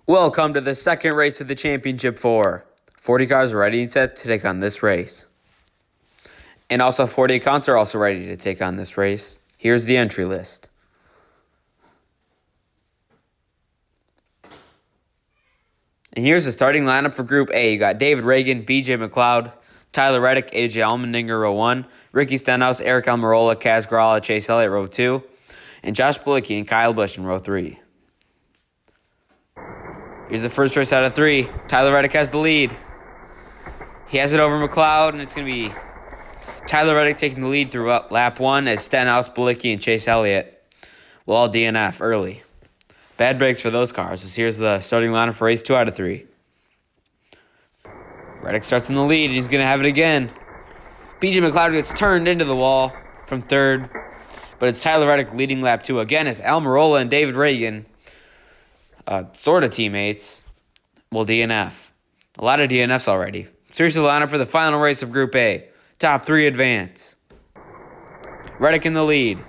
Welcome to the second race of the championship four. 40 cars are ready and set to take on this race. And also 40 accounts are also ready to take on this race. Here's the entry list. And here's the starting lineup for Group A. You got David Ragan, BJ McLeod, Tyler Reddick, AJ Allmendinger, row 1, Ricky Stenhouse, Eric Almirola, Kaz Grala, Chase Elliott, row 2, and Josh Bilicki and Kyle Busch in row 3. Here's the first race out of 3. Tyler Reddick has the lead. He has it over McLeod, and it's going to be Tyler Reddick taking the lead through lap 1 as Stenhouse, Bilicki, and Chase Elliott will all DNF early. Bad breaks for those cars, as here's the starting lineup for race 2 out of 3. Reddick starts in the lead, and he's going to have it again. BJ McLeod gets turned into the wall from third, but it's Tyler Reddick leading lap 2 again as Almirola and David Ragan, sort of teammates, will DNF. A lot of DNFs already. So here's the lineup for the final race of Group A. Top 3 advance. Reddick in the lead.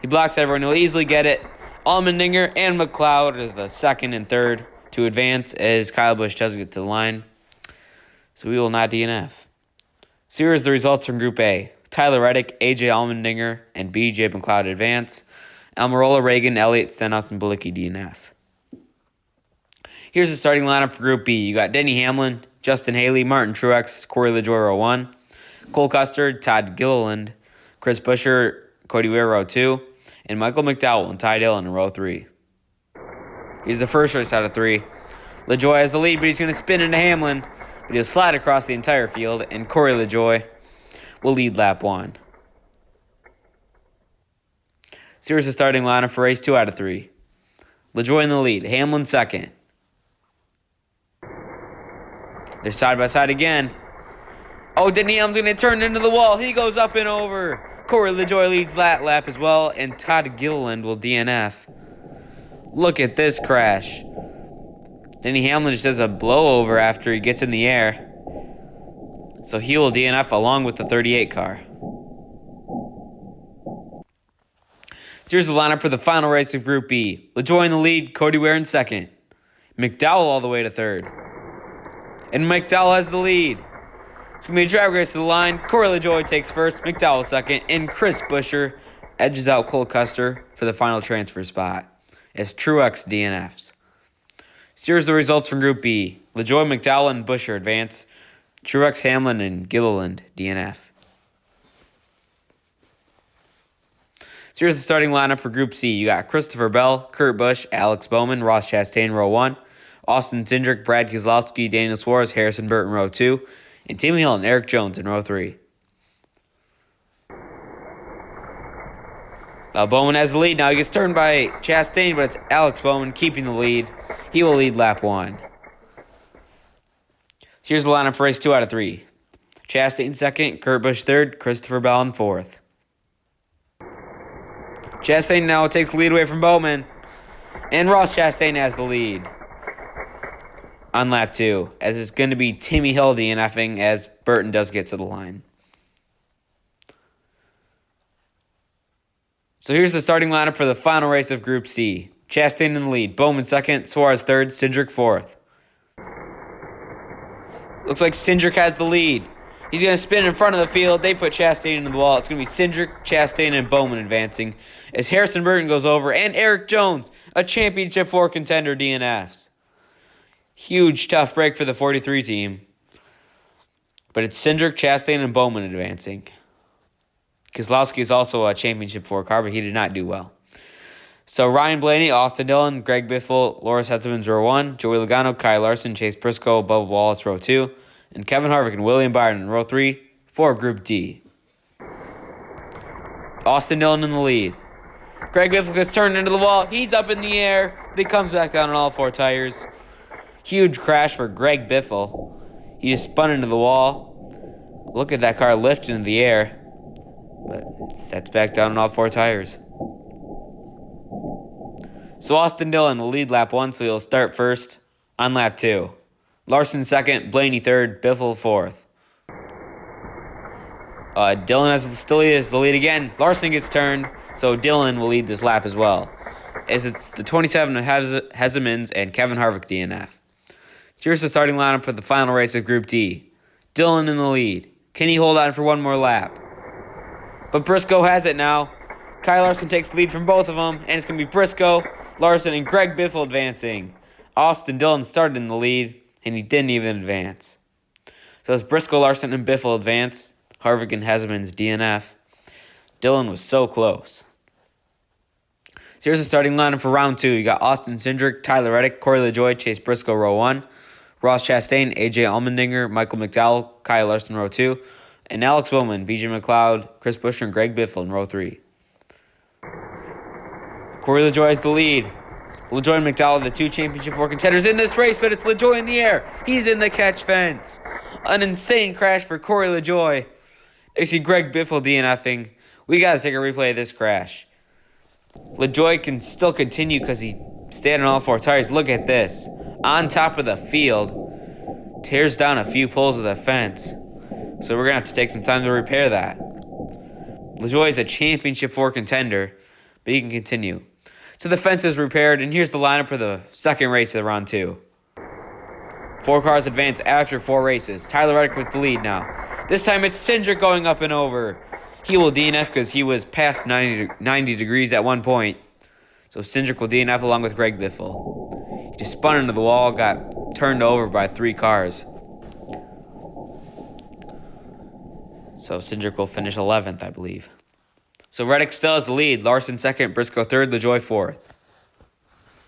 He blocks everyone. He'll easily get it. Allmendinger and McLeod are the second and third to advance as Kyle Busch doesn't get to the line. So we will not DNF. So here's the results from Group A. Tyler Reddick, AJ Allmendinger, and BJ McLeod advance. Almirola, Ragan, Elliott, Stenhouse, and Bilicki DNF. Here's the starting lineup for Group B. You got Denny Hamlin, Justin Haley, Martin Truex, Corey LaJoie, row 1, Cole Custer, Todd Gilliland, Chris Buescher, Cody Ware, row 2, and Michael McDowell and Ty Dillon in row 3. Here's the first race out of 3. LaJoie has the lead, but he's going to spin into Hamlin, but he'll slide across the entire field, and Corey LaJoie will lead lap 1. So here's the starting lineup for race 2 out of 3. LaJoie in the lead, Hamlin second. They're side by side again. Oh, Denny Hamlin's going to turn into the wall. He goes up and over. Corey LaJoie leads that lap as well, and Todd Gilliland will DNF. Look at this crash. Denny Hamlin just does a blowover after he gets in the air. So he will DNF along with the 38 car. So here's the lineup for the final race of Group B. LaJoie in the lead, Cody Ware in second. McDowell all the way to third. And McDowell has the lead. It's going to be a drag race to the line. Corey LaJoie takes first, McDowell second, and Chris Buescher edges out Cole Custer for the final transfer spot as Truex DNFs. So here's the results from Group B. LaJoie, McDowell, and Buescher advance. Truex, Hamlin, and Gilliland DNF. So here's the starting lineup for Group C. You got Christopher Bell, Kurt Busch, Alex Bowman, Ross Chastain, row 1, Austin Cindric, Brad Keselowski, Daniel Suarez, Harrison Burton, row 2, and Timmy Hill and Eric Jones in row 3. Bowman has the lead now. He gets turned by Chastain, but it's Alex Bowman keeping the lead. He will lead lap 1. Here's the lineup for race 2 out of 3. Chastain second, Kurt Busch third, Christopher Bell in fourth. Chastain now takes the lead away from Bowman, and Ross Chastain has the lead on lap 2, as it's going to be Timmy Hill DNFing as Burton does get to the line. So here's the starting lineup for the final race of Group C. Chastain in the lead, Bowman second, Suarez third, Cindric fourth. Looks like Cindric has the lead. He's going to spin in front of the field. They put Chastain into the wall. It's going to be Cindric, Chastain, and Bowman advancing as Harrison Burton goes over, and Eric Jones, a championship 4 contender, DNFs. Huge, tough break for the 43 team. But it's Cindric, Chastain, and Bowman advancing. Keselowski is also a championship 4 car, but he did not do well. So Ryan Blaney, Austin Dillon, Greg Biffle, Loris Hetzemans, row 1, Joey Logano, Kyle Larson, Chase Briscoe, Bubba Wallace, row 2, and Kevin Harvick and William Byron in row 3 for Group D. Austin Dillon in the lead. Greg Biffle gets turned into the wall. He's up in the air, but he comes back down on all 4 tires. Huge crash for Greg Biffle. He just spun into the wall. Look at that car lift into the air, but sets back down on all 4 tires. So Austin Dillon will lead lap 1, so he'll start first on lap 2. Larson second, Blaney third, Biffle fourth. Dillon still has the lead again. Larson gets turned, so Dillon will lead this lap as well. as it's the 27 of Hesemans and Kevin Harvick DNF. Here's the starting lineup for the final race of Group D. Dillon in the lead. Can he hold on for one more lap? But Briscoe has it now. Kyle Larson takes the lead from both of them, and it's going to be Briscoe, Larson, and Greg Biffle advancing. Austin Dillon started in the lead, and he didn't even advance. So as Briscoe, Larson, and Biffle advance, Harvick and Hesemans DNF. Dillon was so close. So here's the starting lineup for round 2. You got Austin Cindric, Tyler Reddick, Corey LaJoie, Chase Briscoe, row 1. Ross Chastain, AJ Allmendinger, Michael McDowell, Kyle Larson, row 2. And Alex Bowman, BJ McLeod, Chris Buescher, and Greg Biffle in row 3. Corey LaJoie is the lead. LaJoie and McDowell are the 2 Championship 4 contenders in this race, but it's LaJoie in the air. He's in the catch fence. An insane crash for Corey LaJoie. You see Greg Biffle DNFing. We got to take a replay of this crash. LaJoie can still continue because he stayed on all 4 tires. Look at this. On top of the field. Tears down a few poles of the fence. So we're going to have to take some time to repair that. LaJoie is a Championship 4 contender, but he can continue. So the fence is repaired, and here's the lineup for the second race of round 2. 4 cars advance after 4 races. Tyler Reddick with the lead now. This time it's Cindric going up and over. He will DNF because he was past 90 degrees at one point. So Cindric will DNF along with Greg Biffle. He just spun into the wall, got turned over by 3 cars. So Cindric will finish 11th, I believe. So Reddick still has the lead. Larson second, Briscoe third, LaJoie fourth.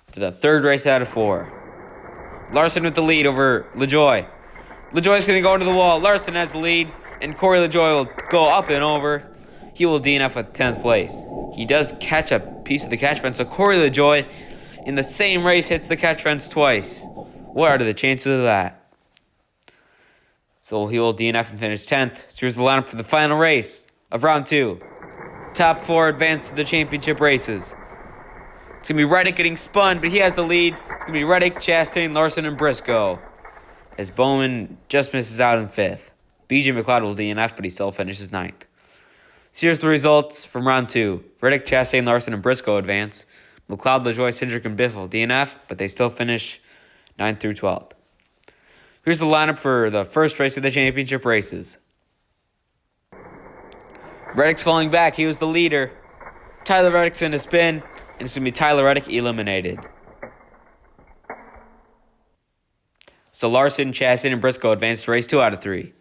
For the third race out of 4. Larson with the lead over LaJoie. LaJoie's going to go into the wall. Larson has the lead, and Corey LaJoie will go up and over. He will DNF at 10th place. He does catch a piece of the catch fence, so Corey LaJoie in the same race hits the catch fence twice. What are the chances of that? So he will DNF and finish 10th. So here's the lineup for the final race of round 2. Top 4 advance to the championship races. It's going to be Reddick getting spun, but he has the lead. It's going to be Reddick, Chastain, Larson, and Briscoe. As Bowman just misses out in 5th. BJ McLeod will DNF, but he still finishes 9th. So here's the results from round 2. Reddick, Chastain, Larson, and Briscoe advance. McLeod, LaJoie, Cindric, and Biffle DNF, but they still finish 9th through 12th. Here's the lineup for the first race of the championship races. Reddick's falling back. He was the leader. Tyler Reddick's in a spin, and it's going to be Tyler Reddick eliminated. So Larson, Chastain, and Briscoe advance to race 2 out of 3.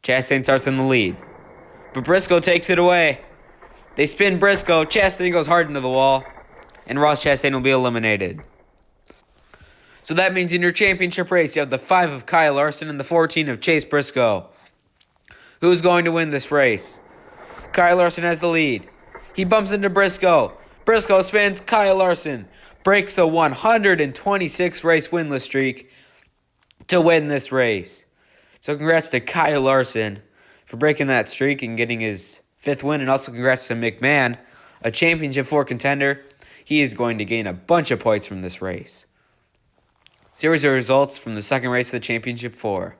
Chastain starts in the lead. But Briscoe takes it away. They spin Briscoe. Chastain goes hard into the wall. And Ross Chastain will be eliminated. So that means in your championship race, you have the 5 of Kyle Larson and the 14 of Chase Briscoe. Who's going to win this race? Kyle Larson has the lead. He bumps into Briscoe. Briscoe spins. Kyle Larson breaks a 126 race winless streak to win this race. So congrats to Kyle Larson for breaking that streak and getting his 5th win. And also congrats to McMahon, a championship 4 contender. He is going to gain a bunch of points from this race. Series of results from the second race of the championship 4.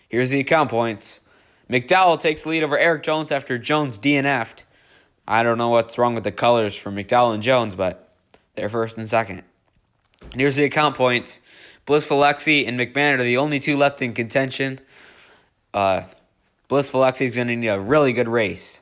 Here's the account points. McDowell takes the lead over Eric Jones after Jones DNF'd. I don't know what's wrong with the colors for McDowell and Jones, but they're first and second. And here's the account points. Blissful Lexi and McMahon are the only 2 left in contention. Blissful Lexi is going to need a really good race